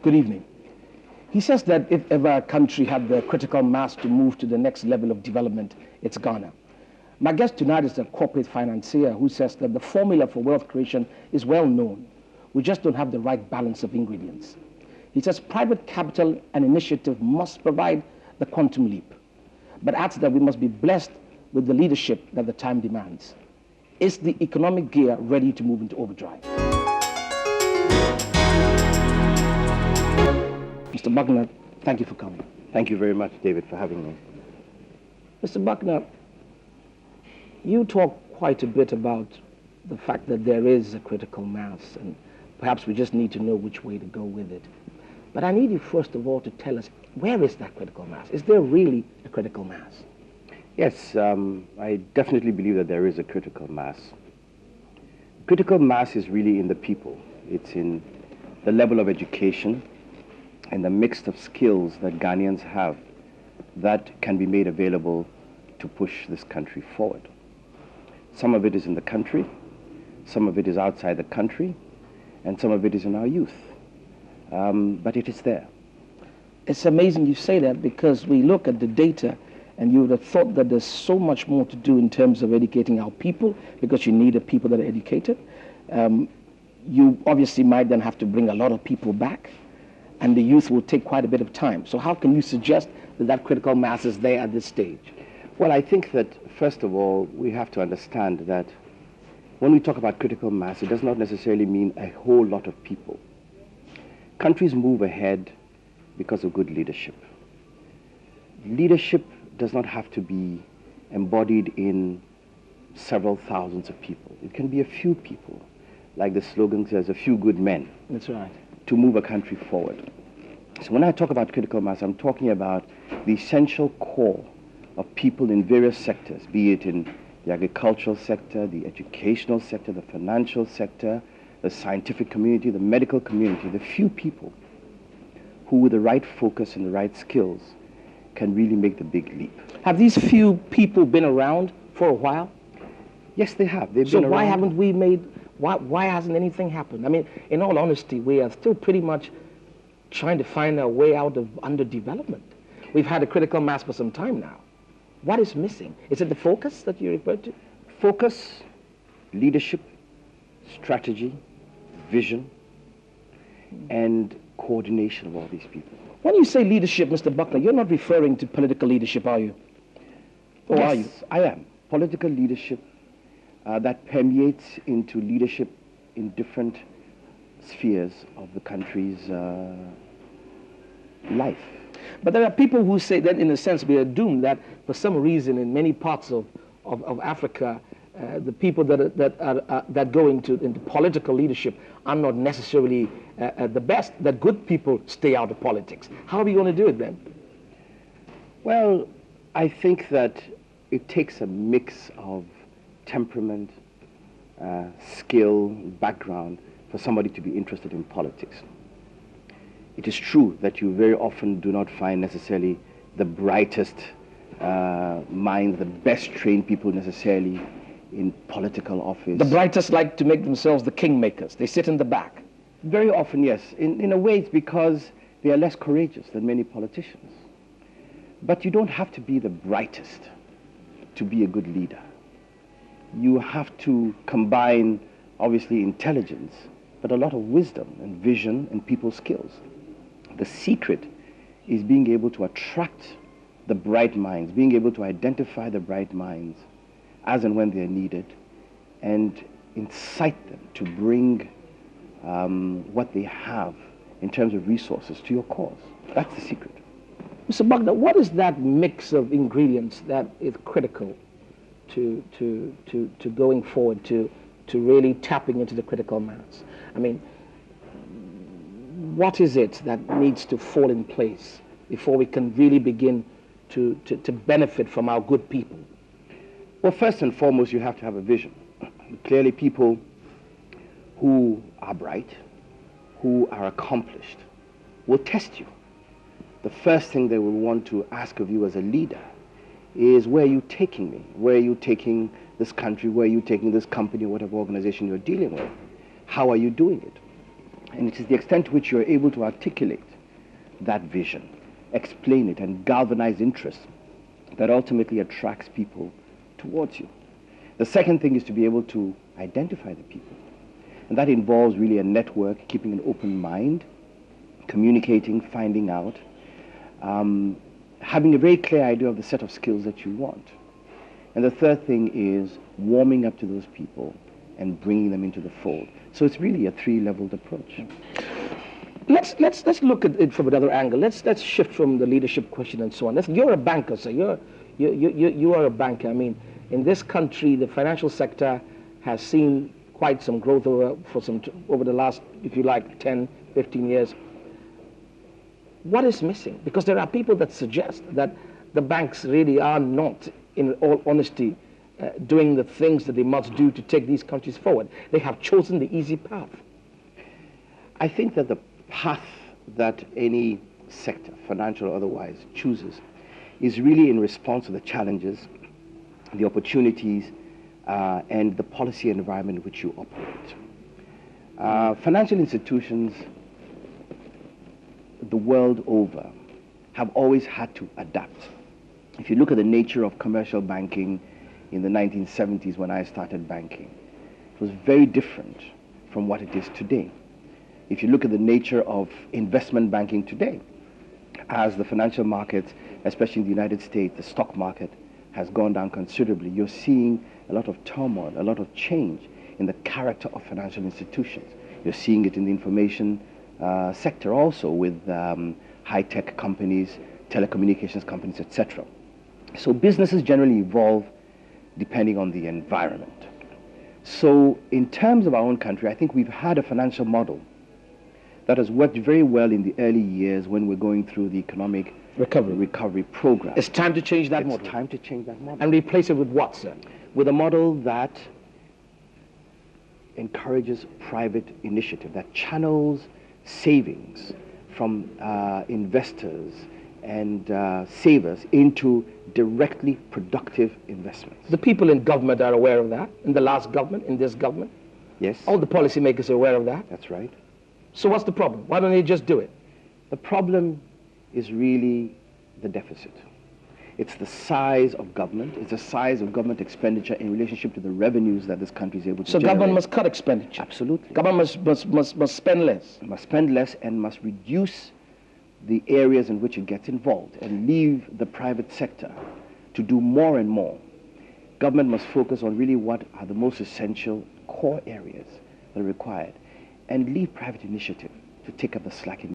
Good evening. He says that if ever a country had the critical mass to move to the next level of development, it's Ghana. My guest tonight is a corporate financier who says that the formula for wealth creation is well known. We just don't have the right balance of ingredients. He says private capital and initiative must provide the quantum leap, but adds that we must be blessed with the leadership that the time demands. Is the economic gear ready to move into overdrive? Mr. Bucknor, thank you for coming. Thank you very much, David, for having me. Mr. Bucknor, you talk quite a bit about the fact that there is a critical mass, and perhaps we just need to know which way to go with it. But I need you, first of all, to tell us, where is that critical mass? Is there really a critical mass? Yes, I definitely believe that there is a critical mass. Critical mass is really in the people. It's in the level of education and the mix of skills that Ghanaians have that can be made available to push this country forward. Some of it is in the country, some of it is outside the country, and some of it is in our youth. But it is there. It's amazing you say that, because we look at the data and you would have thought that there's so much more to do in terms of educating our people, because you need people that are educated. You obviously might then have to bring a lot of people back, and the youth will take quite a bit of time. So how can you suggest that that critical mass is there at this stage? Well, I think that, first of all, we have to understand that when we talk about critical mass, it does not necessarily mean a whole lot of people. Countries move ahead because of good leadership. Leadership does not have to be embodied in several thousands of people. It can be a few people, like the slogan says, a few good men. That's right. To move a country forward. So when I talk about critical mass, I'm talking about the essential core of people in various sectors, be it in the agricultural sector, the educational sector, the financial sector, the scientific community, the medical community, the few people who with the right focus and the right skills can really make the big leap. Have these few people been around for a while? Yes, they have. They've so been why around. haven't we made, why hasn't anything happened? I mean, in all honesty, we are still pretty much trying to find our way out of underdevelopment. We've had a critical mass for some time now. What is missing? Is it the focus that you referred to? Focus, leadership, strategy, vision, and coordination of all these people. When you say leadership, Mr. Bucknor, you're not referring to political leadership, are you? Or Yes, are you? I am. Political leadership that permeates into leadership in different spheres of the country's life. But there are people who say that, in a sense, we are doomed, that for some reason in many parts of Africa, the people that go into political leadership are not necessarily the best, that good people stay out of politics. How are we going to do it then? Well, I think that it takes a mix of temperament, skill, background for somebody to be interested in politics. It is true that you very often do not find necessarily the brightest minds, the best trained people necessarily in political office. The brightest like to make themselves the kingmakers. They sit in the back. Very often, yes. In a way, it's because they are less courageous than many politicians. But you don't have to be the brightest to be a good leader. You have to combine, obviously, intelligence, but a lot of wisdom and vision and people skills. The secret is being able to attract the bright minds, being able to identify the bright minds as and when they're needed, and incite them to bring what they have in terms of resources to your cause. That's the secret. Mr. Bucknor, what is that mix of ingredients that is critical to going forward, to really tapping into the critical mass? I mean, what is it that needs to fall in place before we can really begin to benefit from our good people? Well, first and foremost, you have to have a vision. Clearly, people who are bright, who are accomplished, will test you. The first thing they will want to ask of you as a leader is, where are you taking me? Where are you taking this country? Where are you taking this company, whatever organization you're dealing with? How are you doing it? And it is the extent to which you're able to articulate that vision, explain it, and galvanize interest that ultimately attracts people towards you. The second thing is to be able to identify the people. And that involves really a network, keeping an open mind, communicating, finding out, having a very clear idea of the set of skills that you want. And the third thing is warming up to those people and bringing them into the fold. So it's really a three-leveled approach. Let's look at it from another angle. Let's shift from the leadership question and so on. You're a banker, sir. You are a banker. I mean, in this country, the financial sector has seen quite some growth over the last, if you like, 10, 15 years. What is missing? Because there are people that suggest that the banks really are not, in all honesty, doing the things that they must do to take these countries forward. They have chosen the easy path. I think that the path that any sector, financial or otherwise, chooses is really in response to the challenges, the opportunities, and the policy environment in which you operate. Financial institutions the world over have always had to adapt. If you look at the nature of commercial banking in the 1970s when I started banking, it was very different from what it is today. If you look at the nature of investment banking today, as the financial markets, especially in the United States, the stock market has gone down considerably, you're seeing a lot of turmoil, a lot of change in the character of financial institutions. You're seeing it in the information sector also with high-tech companies, telecommunications companies, etc. So businesses generally evolve depending on the environment. So in terms of our own country, I think we've had a financial model that has worked very well in the early years when we're going through the economic recovery program. It's time to change that model. It's time to change that model. And replace it with what, sir? With a model that encourages private initiative, that channels savings from investors and savers into directly productive investments. The people in government are aware of that, in the last government, in this government. Yes. All the policymakers are aware of that. That's right. So what's the problem? Why don't they just do it? The problem is really the deficit. It's the size of government. It's the size of government expenditure in relationship to the revenues that this country is able to generate. So government must cut expenditure. Absolutely. Government must spend less. Must spend less and must reduce the areas in which it gets involved and leave the private sector to do more and more. Government must focus on really what are the most essential core areas that are required and leave private initiative to take up the slack in